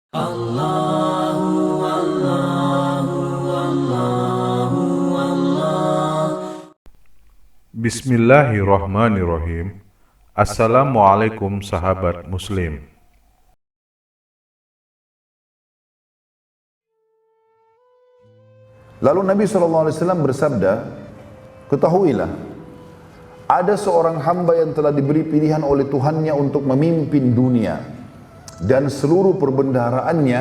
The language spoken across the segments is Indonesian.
Allahu Allahu Allahu Allah. Bismillahirrahmanirrahim. Assalamualaikum sahabat muslim. Lalu Nabi SAW bersabda, ketahuilah, ada seorang hamba yang telah diberi pilihan oleh Tuhannya untuk memimpin dunia dan seluruh perbendaharaannya,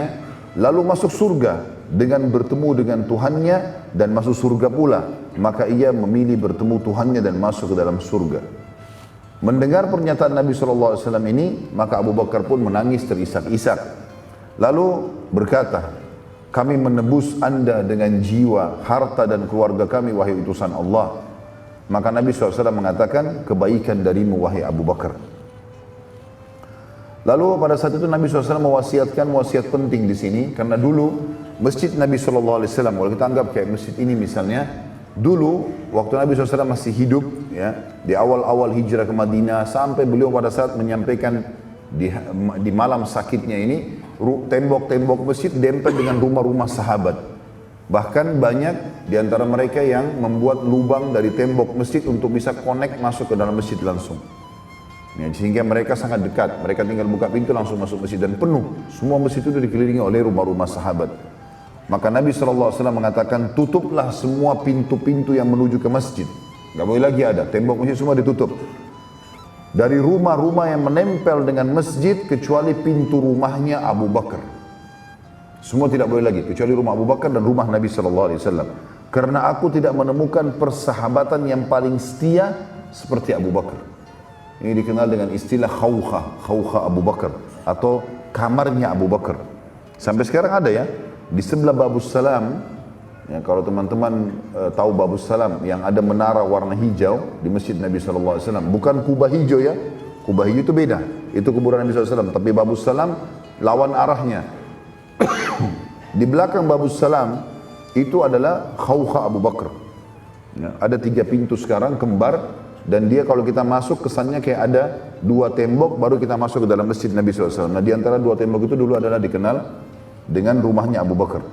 lalu masuk surga dengan bertemu dengan Tuhannya dan masuk surga pula. Maka ia memilih bertemu Tuhannya dan masuk ke dalam surga. Mendengar pernyataan Nabi SAW ini, maka Abu Bakar pun menangis terisak-isak. Lalu berkata, kami menebus anda dengan jiwa, harta dan keluarga kami, wahai utusan Allah. Maka Nabi SAW mengatakan, kebaikan darimu wahai Abu Bakar. Lalu pada saat itu Nabi SAW mewasiatkan wasiat penting di sini, karena dulu masjid Nabi SAW, kalau kita anggap kayak masjid ini misalnya, dulu waktu Nabi SAW masih hidup, ya, di awal-awal hijrah ke Madinah, sampai beliau pada saat menyampaikan di malam sakitnya ini, tembok-tembok masjid dempet dengan rumah-rumah sahabat. Bahkan banyak di antara mereka yang membuat lubang dari tembok masjid untuk bisa connect masuk ke dalam masjid langsung. Ya, sehingga mereka sangat dekat, mereka tinggal buka pintu langsung masuk masjid dan penuh. Semua masjid itu dikelilingi oleh rumah-rumah sahabat. Maka Nabi SAW mengatakan, tutuplah semua pintu-pintu yang menuju ke masjid. Gak boleh lagi ada, tembok masjid semua ditutup. Dari rumah-rumah yang menempel dengan masjid, kecuali pintu rumahnya Abu Bakar. Semua tidak boleh lagi, kecuali rumah Abu Bakar dan rumah Nabi SAW. Karena aku tidak menemukan persahabatan yang paling setia seperti Abu Bakar. Ini dikenal dengan istilah khawkha Abu Bakar, atau kamarnya Abu Bakar. Sampai sekarang ada ya, di sebelah Babus Salam, ya, kalau teman-teman tahu Babus Salam yang ada menara warna hijau di masjid Nabi SAW, bukan kubah hijau ya, kubah hijau itu beda, itu kuburan Nabi SAW, tapi Babus Salam lawan arahnya. Di belakang Babus Salam itu adalah khawkha Abu Bakar. Ya, ada 3 pintu sekarang kembar, dan dia kalau kita masuk kesannya kayak ada 2 tembok baru kita masuk ke dalam masjid Nabi SAW. Nah, di antara 2 tembok itu dulu adalah dikenal dengan rumahnya Abu Bakar.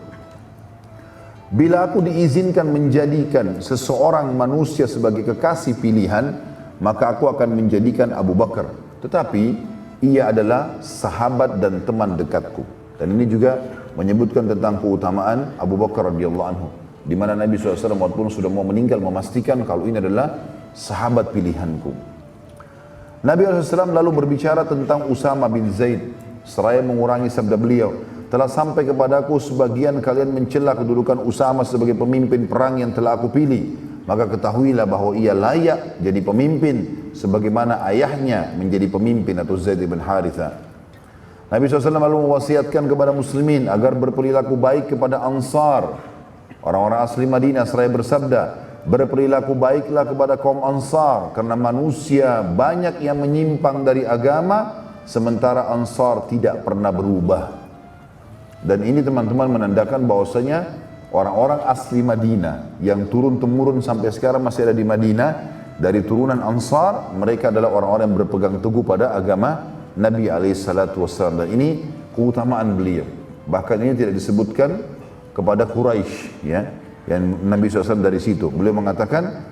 Bila aku diizinkan menjadikan seseorang manusia sebagai kekasih pilihan, maka aku akan menjadikan Abu Bakar. Tetapi ia adalah sahabat dan teman dekatku. Dan ini juga menyebutkan tentang keutamaan Abu Bakar radhiyallahu anhu, di mana Nabi SAW walaupun sudah mau meninggal memastikan kalau ini adalah sahabat pilihanku. Nabi SAW lalu berbicara tentang Usama bin Zaid, seraya mengurangi sabda beliau, telah sampai kepadaku sebagian kalian mencela kedudukan Usama sebagai pemimpin perang yang telah aku pilih. Maka ketahuilah bahwa ia layak jadi pemimpin sebagaimana ayahnya menjadi pemimpin, atau Zaid bin Haritha. Nabi SAW lalu mewasiatkan kepada muslimin agar berperilaku baik kepada Ansar, orang-orang asli Madinah, seraya bersabda, berperilaku baiklah kepada kaum Ansar, karena manusia banyak yang menyimpang dari agama, sementara Ansar tidak pernah berubah. Dan ini teman-teman menandakan bahwasanya orang-orang asli Madinah yang turun-temurun sampai sekarang masih ada di Madinah, dari turunan Ansar, mereka adalah orang-orang yang berpegang teguh pada agama Nabi SAW. Dan ini keutamaan beliau. Bahkan ini tidak disebutkan kepada Quraisy, ya, yang Nabi SAW dari situ. Beliau mengatakan,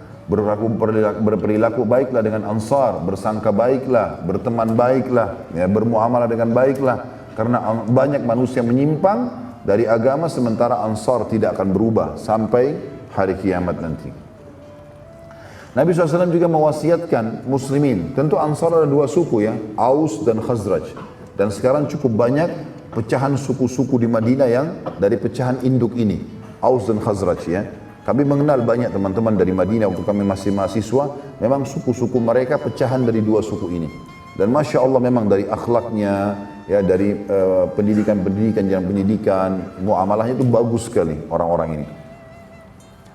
berperilaku baiklah dengan Ansar, bersangka baiklah, berteman baiklah, ya, bermuamalah dengan baiklah. Karena banyak manusia menyimpang dari agama, sementara Ansar tidak akan berubah sampai hari kiamat nanti. Nabi SAW juga mewasiatkan muslimin, tentu Ansar ada 2 suku ya, Aus dan Khazraj. Dan sekarang cukup banyak pecahan suku-suku di Madinah yang dari pecahan induk ini, Aus dan Khazraj ya. Kami mengenal banyak teman-teman dari Madinah waktu kami masih mahasiswa, memang suku-suku mereka pecahan dari 2 suku ini. Dan Masya Allah memang dari akhlaknya, ya, dari pendidikan-pendidikan, jalan pendidikan, muamalahnya itu bagus sekali orang-orang ini.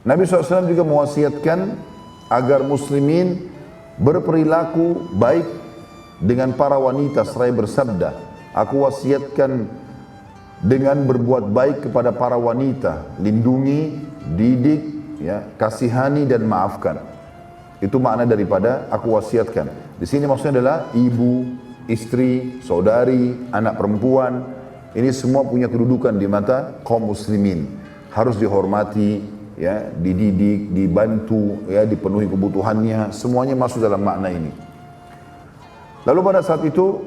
Nabi SAW juga mewasiatkan agar muslimin berperilaku baik dengan para wanita, seraya bersabda, aku wasiatkan dengan berbuat baik kepada para wanita, lindungi, didik, ya, kasihani dan maafkan. Itu makna daripada aku wasiatkan. Di sini maksudnya adalah ibu, istri, saudari, anak perempuan, Ini semua punya kedudukan di mata kaum muslimin. Harus dihormati, ya, dididik, dibantu, ya, dipenuhi kebutuhannya. Semuanya masuk dalam makna ini. Lalu pada saat itu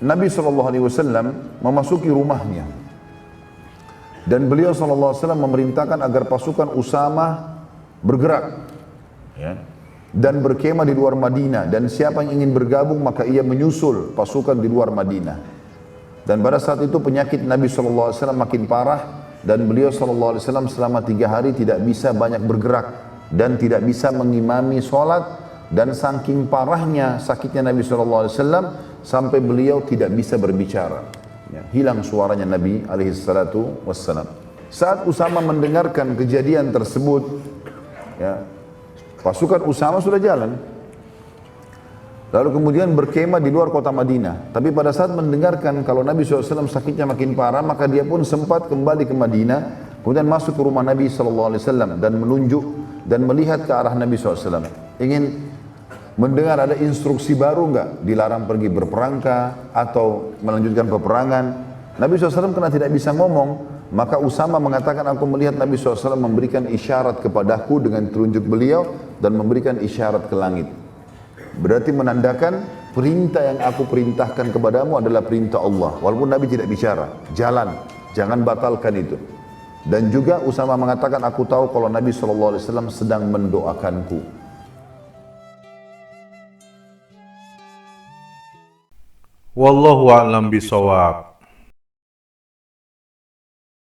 Nabi SAW memasuki rumahnya. Dan beliau SAW memerintahkan agar pasukan Usama bergerak, ya, dan berkemah di luar Madinah. Dan siapa yang ingin bergabung maka ia menyusul pasukan di luar Madinah. Dan pada saat itu penyakit Nabi SAW makin parah. Dan beliau SAW selama 3 hari tidak bisa banyak bergerak. Dan tidak bisa mengimami sholat. Dan saking parahnya sakitnya Nabi SAW sampai beliau tidak bisa berbicara. Ya, hilang suaranya Nabi SAW. Saat Usama mendengarkan kejadian tersebut, ya, pasukan Usama sudah jalan. Lalu kemudian berkemah di luar kota Madinah. Tapi pada saat mendengarkan kalau Nabi SAW sakitnya makin parah, maka dia pun sempat kembali ke Madinah. Kemudian masuk ke rumah Nabi SAW dan menunjuk dan melihat ke arah Nabi SAW. Ingin mendengar ada instruksi baru enggak? Dilarang pergi berperangkah atau melanjutkan peperangan. Nabi SAW karena tidak bisa ngomong, maka Usama mengatakan, aku melihat Nabi SAW memberikan isyarat kepadaku dengan telunjuk beliau dan memberikan isyarat ke langit. Berarti menandakan perintah yang aku perintahkan kepadamu adalah perintah Allah. Walaupun Nabi tidak bicara, jalan, jangan batalkan itu. Dan juga Usama mengatakan, aku tahu kalau Nabi SAW sedang mendoakanku. Wallahu a'lam bishawab.